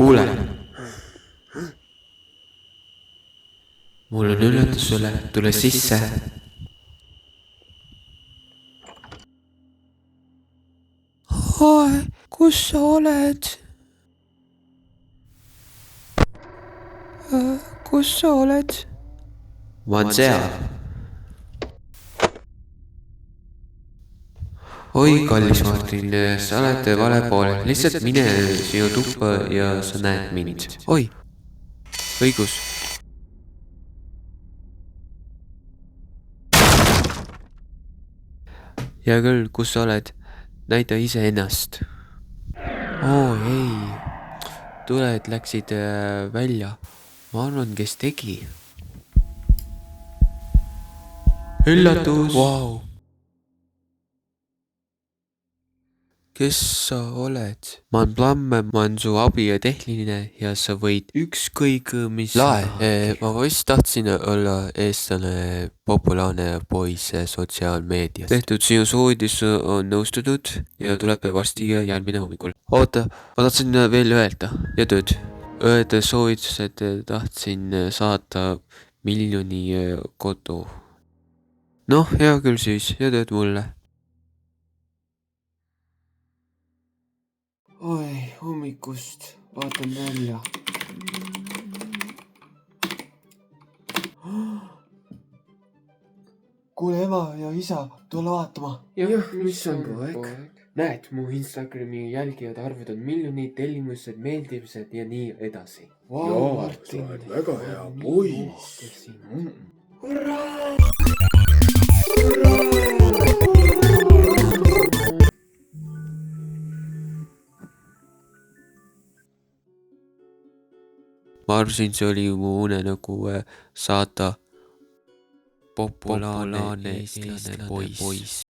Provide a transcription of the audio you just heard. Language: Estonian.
kuule, mul on üllatus sulle, tule sisse. Oi, kus sa oled? Kus sa oled? Ma oon seal. Oi, kallis Martin, sa oled vale poole, lihtsalt mine sinu tuppa ja sa näed mind. Oi, õigus. Hea küll, kus sa oled? Näita iseennast. Oo ei, Tuled läksid välja. Ma arvan, kes tegi. Üllatus! Vau. Kes sa oled? Ma oon Plamme, ma oon su abi ja tehniline ja sa võid ükskõik mis Lahe, ma vist tahtsin olla eestlane populaarne poiss sotsiaalmeedias. tehtud sinu soovitus on nõustunud ja tuleb varsti järgmine hommikul. Oota, ma tahtsin veel öelda. Ja tööd. Öelda soovitused tahtsin saata 1 000 000 kodu. Noh, hea küll siis, ja tööd mulle. Oi, hommikust, vaatan välja. Kuule ema ja isa, tule vaatama. Jah, mis on poeg? Näed, mu Instagrami jälgijad arvud on miljonid, tellimused, meeldimised ja nii edasi. Vau, sa oled väga hea poiss. Ma arvasin, see oli mu unenägu saata populaarne eestlane poiss.